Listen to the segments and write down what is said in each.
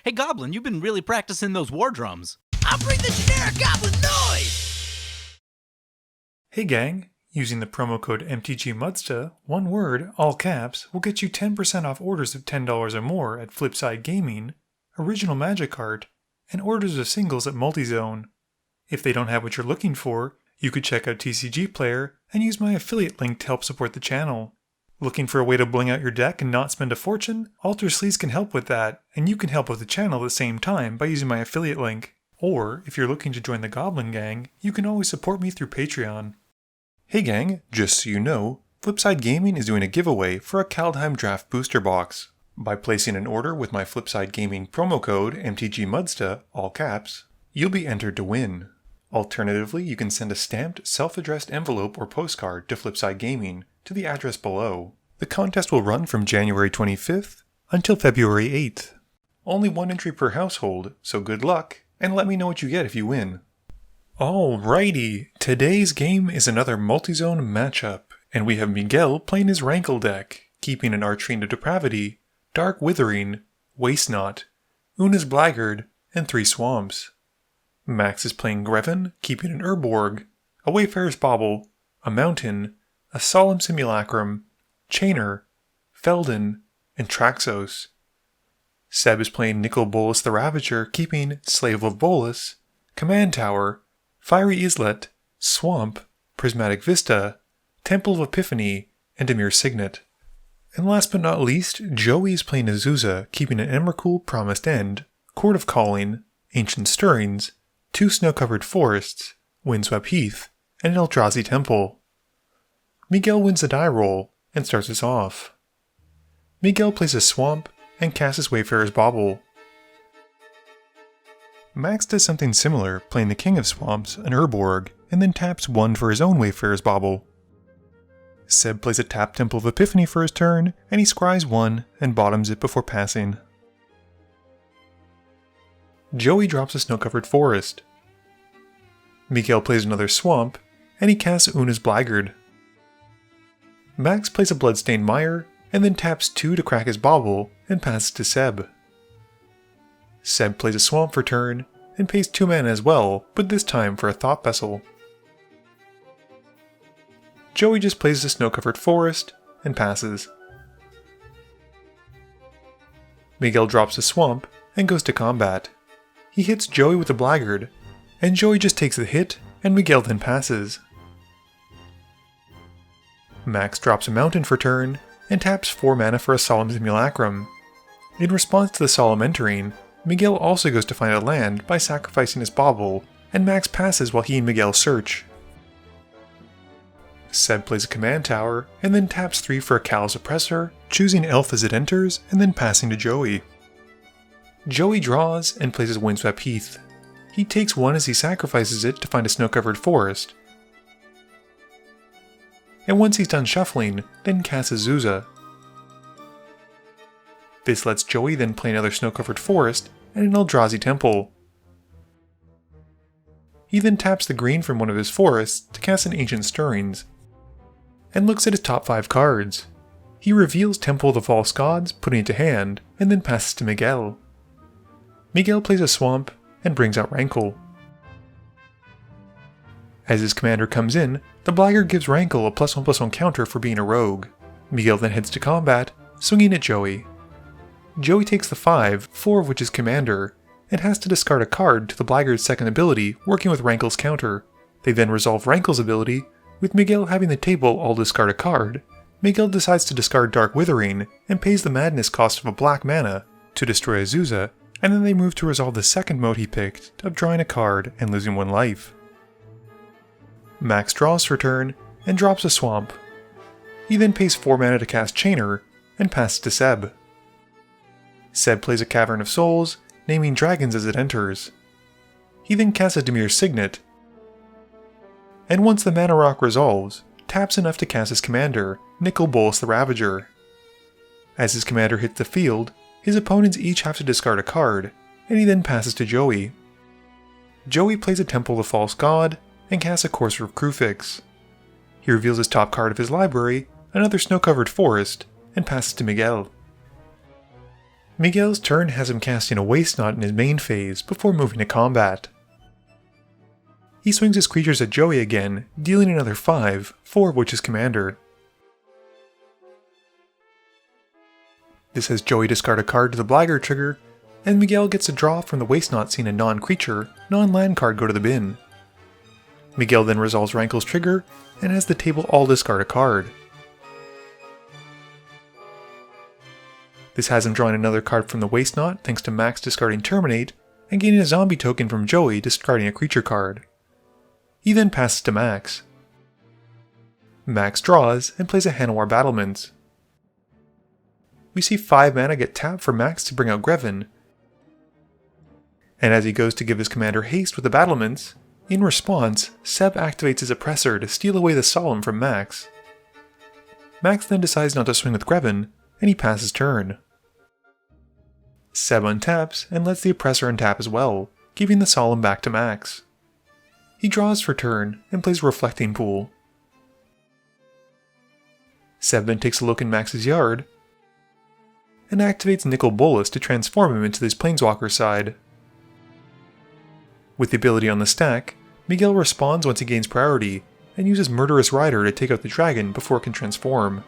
Hey Goblin, you've been really practicing those war drums. I'll bring the generic Goblin noise! Hey gang, using the promo code MTGMudsta, one word, all caps, will get you 10% off orders of $10 or more at Flipside Gaming, Original Magic Art, and orders of singles at Multizone. If they don't have what you're looking for, you could check out TCG Player and use my affiliate link to help support the channel. Looking for a way to bling out your deck and not spend a fortune? Alter Sleaze can help with that, and you can help with the channel at the same time by using my affiliate link. Or, if you're looking to join the Goblin Gang, you can always support me through Patreon. Hey gang, just so you know, Flipside Gaming is doing a giveaway for a Kaldheim Draft Booster Box. By placing an order with my Flipside Gaming promo code MTGMudsta, all caps, you'll be entered to win. Alternatively, you can send a stamped, self-addressed envelope or postcard to Flipside Gaming to the address below. The contest will run from January 25th until February 8th. Only one entry per household, so good luck, and let me know what you get if you win. Alrighty, today's game is another Multizone matchup, and we have Miguel playing his Rankle deck, keeping an Archfiend of Depravity, Dark Withering, Waste Not, Una's Blackguard, and 3 Swamps. Max is playing Greven, keeping an Urborg, a Wayfarer's Bauble, a Mountain, a Solemn Simulacrum, Chainer, Feldon, and Traxos. Seb is playing Nicol Bolas the Ravager, keeping Slave of Bolas, Command Tower, Fiery Islet, Swamp, Prismatic Vista, Temple of Epiphany, and Emir Signet. And last but not least, Joey is playing Azusa, keeping an Emrakul Promised End, Court of Calling, Ancient Stirrings, 2 Snow-Covered Forests, Windswept Heath, and an Eldrazi Temple. Miguel wins the die roll and starts us off. Miguel plays a Swamp and casts his Wayfarer's Bauble. Max does something similar, playing the King of Swamps, an Urborg, and then taps 1 for his own Wayfarer's Bauble. Seb plays a tapped Temple of Epiphany for his turn, and he scries 1 and bottoms it before passing. Joey drops a Snow-Covered Forest. Miguel plays another Swamp, and he casts Una's Blackguard. Max plays a Bloodstained Mire, and then taps 2 to crack his Bauble, and passes to Seb. Seb plays a Swamp for turn, and pays 2 mana as well, but this time for a Thought Vessel. Joey just plays a Snow-Covered Forest, and passes. Miguel drops a Swamp, and goes to combat. He hits Joey with a Blackguard, and Joey just takes the hit, and Miguel then passes. Max drops a Mountain for turn, and taps 4 mana for a Solemn Simulacrum. In response to the Solemn Entering, Miguel also goes to find a land by sacrificing his Bauble, and Max passes while he and Miguel search. Seb plays a Command Tower, and then taps 3 for a Callous Oppressor, choosing Elf as it enters, and then passing to Joey. Joey draws and plays his Windswept Heath. He takes 1 as he sacrifices it to find a Snow-Covered Forest. And once he's done shuffling, then casts Azusa. This lets Joey then play another Snow-Covered Forest and an Eldrazi Temple. He then taps the green from one of his forests to cast an Ancient Stirrings, and looks at his top 5 cards. He reveals Temple of the False Gods, putting it to hand, and then passes to Miguel. Miguel plays a Swamp and brings out Rankle. As his commander comes in, the Blackguard gives Rankle a +1/+1 counter for being a rogue. Miguel then heads to combat, swinging at Joey. Joey takes the 5, 4 of which is commander, and has to discard a card to the Blackguard's second ability, working with Rankle's counter. They then resolve Rankle's ability, with Miguel having the table all discard a card. Miguel decides to discard Dark Withering, and pays the madness cost of a black mana to destroy Azusa, and then they move to resolve the second mode he picked of drawing a card and losing 1 life. Max draws for turn, and drops a Swamp. He then pays 4 mana to cast Chainer, and passes to Seb. Seb plays a Cavern of Souls, naming dragons as it enters. He then casts a Emir Signet, and once the Mana Rock resolves, taps enough to cast his commander, Nicol Bolas the Ravager. As his commander hits the field, his opponents each have to discard a card, and he then passes to Joey. Joey plays a Temple of the False God, and casts a Courser of Kruphix. He reveals his top card of his library, another Snow-Covered Forest, and passes to Miguel. Miguel's turn has him casting a Waste Knot in his main phase before moving to combat. He swings his creatures at Joey again, dealing another 5, 4 of which is Commander. This has Joey discard a card to the Blackguard trigger, and Miguel gets a draw from the Waste Knot seeing a non-creature, non-land card go to the bin. Miguel then resolves Rankle's trigger, and has the table all discard a card. This has him drawing another card from the Waste Knot thanks to Max discarding Terminate, and gaining a zombie token from Joey discarding a creature card. He then passes to Max. Max draws and plays a Hanowar Battlements. We see 5 mana get tapped for Max to bring out Greven, and as he goes to give his commander haste with the Battlements, in response, Seb activates his Oppressor to steal away the Solemn from Max. Max then decides not to swing with Greven, and he passes turn. Seb untaps and lets the Oppressor untap as well, giving the Solemn back to Max. He draws for turn and plays Reflecting Pool. Seb then takes a look in Max's yard, and activates Nicol Bolas to transform him into his Planeswalker side. With the ability on the stack, Miguel responds once he gains priority, and uses Murderous Rider to take out the dragon before it can transform.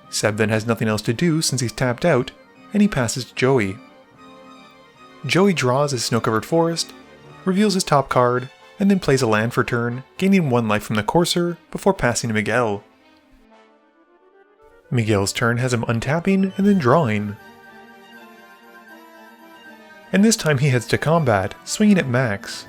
Seb then has nothing else to do since he's tapped out, and he passes to Joey. Joey draws his Snow-Covered Forest, reveals his top card, and then plays a land for turn, gaining 1 life from the Courser before passing to Miguel. Miguel's turn has him untapping and then drawing. And this time he heads to combat, swinging at Max.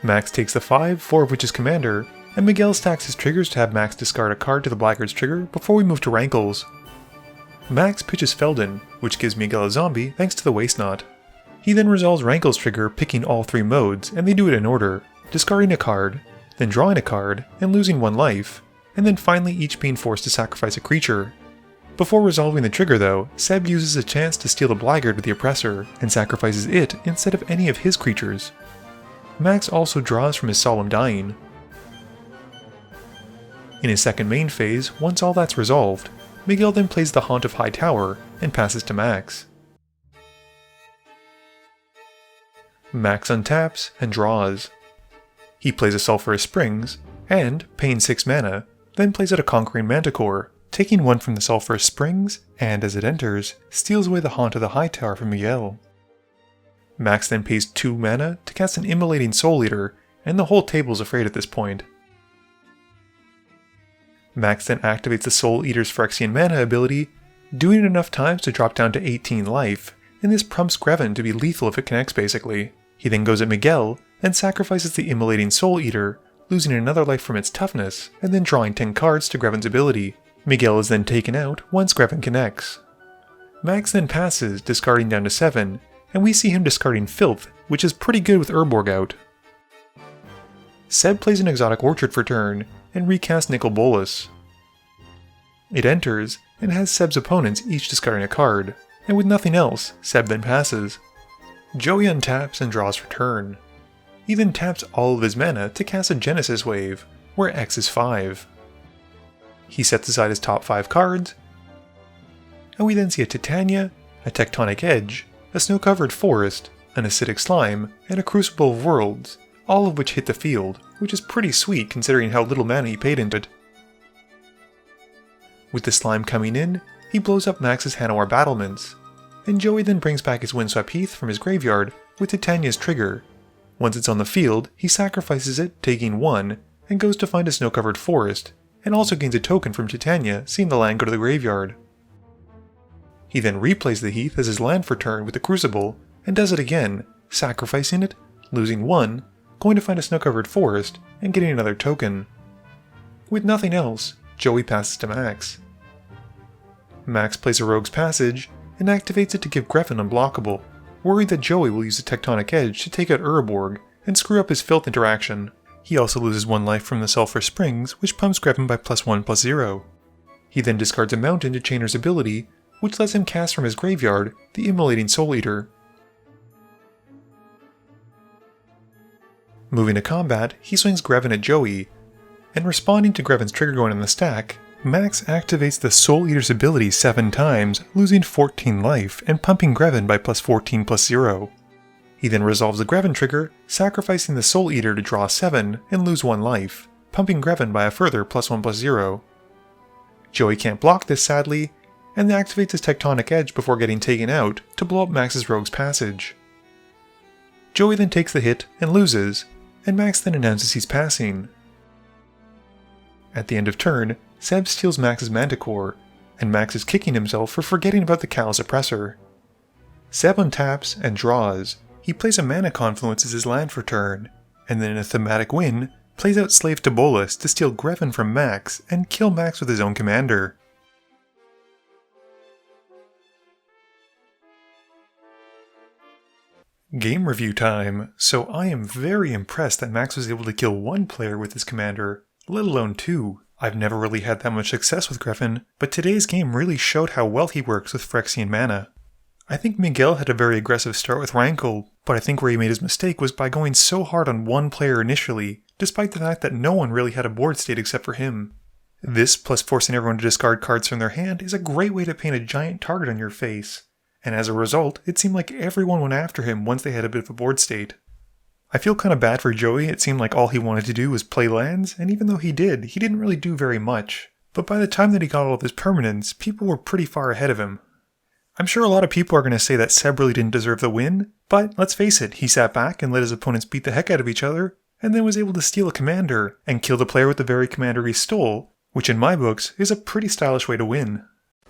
Max takes the 5, 4 of which is Commander, and Miguel stacks his triggers to have Max discard a card to the Blackguard's trigger before we move to Rankles. Max pitches Felden, which gives Miguel a zombie thanks to the Waste Knot. He then resolves Rankle's trigger, picking all 3 modes, and they do it in order, discarding a card, then drawing a card, and losing 1 life, and then finally each being forced to sacrifice a creature. Before resolving the trigger though, Seb uses a chance to steal the Blackguard with the Oppressor, and sacrifices it instead of any of his creatures. Max also draws from his Solemn dying. In his second main phase, once all that's resolved, Miguel then plays the Haunt of High Tower, and passes to Max. Max untaps and draws. He plays a Sulphurous Springs, and, paying 6 mana, then plays out a Conquering Manticore, taking 1 from the Sulphurous Springs, and as it enters, steals away the Haunt of the High Tower from Miguel. Max then pays 2 mana to cast an Immolating Soul Eater, and the whole table's afraid at this point. Max then activates the Soul Eater's Phyrexian mana ability, doing it enough times to drop down to 18 life, and this prompts Greven to be lethal if it connects basically. He then goes at Miguel, and sacrifices the Immolating Soul Eater, losing another life from its toughness, and then drawing 10 cards to Greven's ability. Miguel is then taken out once Greven connects. Max then passes, discarding down to 7, and we see him discarding Filth, which is pretty good with Urborg out. Seb plays an Exotic Orchard for turn, and recasts Nicol Bolas. It enters, and has Seb's opponents each discarding a card, and with nothing else, Seb then passes. Joey untaps and draws for turn. He then taps all of his mana to cast a Genesis Wave, where X is 5. He sets aside his top 5 cards, and we then see a Titania, a Tectonic Edge, a Snow-Covered Forest, an Acidic Slime, and a Crucible of Worlds, all of which hit the field, which is pretty sweet considering how little mana he paid into it. With the slime coming in, he blows up Max's Hanowar Battlements, and Joey then brings back his Windswept Heath from his graveyard with Titania's trigger. Once it's on the field, he sacrifices it, taking 1, and goes to find a Snow-Covered Forest, and also gains a token from Titania, seeing the land go to the graveyard. He then replays the Heath as his land for turn with the Crucible, and does it again, sacrificing it, losing 1, going to find a Snow-Covered Forest, and getting another token. With nothing else, Joey passes to Max. Max plays a Rogue's Passage, and activates it to give Greven unblockable, worried that Joey will use a Tectonic Edge to take out Urborg and screw up his Filth interaction. He also loses 1 life from the Sulphur Springs, which pumps Greven by +1/+0. He then discards a Mountain to Chainer's ability, which lets him cast from his graveyard the Immolating Soul Eater. Moving to combat, he swings Greven at Joey, and responding to Greven's trigger going on the stack, Max activates the Soul Eater's ability 7 times, losing 14 life and pumping Greven by plus 14/+0. He then resolves the Greven trigger, sacrificing the Soul Eater to draw 7 and lose 1 life, pumping Greven by a further +1/+0. Joey can't block this sadly, and activates his Tectonic Edge before getting taken out to blow up Max's Rogue's Passage. Joey then takes the hit and loses, and Max then announces he's passing. At the end of turn, Seb steals Max's Manticore, and Max is kicking himself for forgetting about the Callous Oppressor. Seb untaps and draws. He plays a Mana Confluence as his land for turn, and then in a thematic win, plays out Slave to Bolas to steal Greven from Max and kill Max with his own commander. Game review time. So I am very impressed that Max was able to kill 1 player with his commander, let alone 2. I've never really had that much success with Greven, but today's game really showed how well he works with Phyrexian mana. I think Miguel had a very aggressive start with Rankle, but I think where he made his mistake was by going so hard on 1 player initially, despite the fact that no one really had a board state except for him. This, plus forcing everyone to discard cards from their hand, is a great way to paint a giant target on your face, and as a result, it seemed like everyone went after him once they had a bit of a board state. I feel kind of bad for Joey. It seemed like all he wanted to do was play lands, and even though he didn't really do very much. But by the time that he got all of his permanents, people were pretty far ahead of him. I'm sure a lot of people are going to say that Seb really didn't deserve the win, but let's face it, he sat back and let his opponents beat the heck out of each other, and then was able to steal a commander, and kill the player with the very commander he stole, which in my books is a pretty stylish way to win.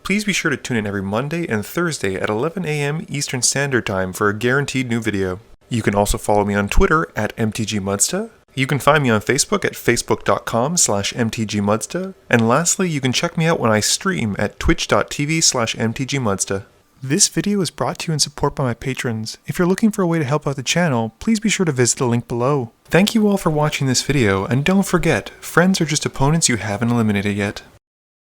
Please be sure to tune in every Monday and Thursday at 11 AM Eastern Standard Time for a guaranteed new video. You can also follow me on Twitter at MTGMudsta. You can find me on Facebook at facebook.com/MTGMudsta. And lastly, you can check me out when I stream at twitch.tv/MTGMudsta. This video is brought to you in support by my patrons. If you're looking for a way to help out the channel, please be sure to visit the link below. Thank you all for watching this video, and don't forget, friends are just opponents you haven't eliminated yet.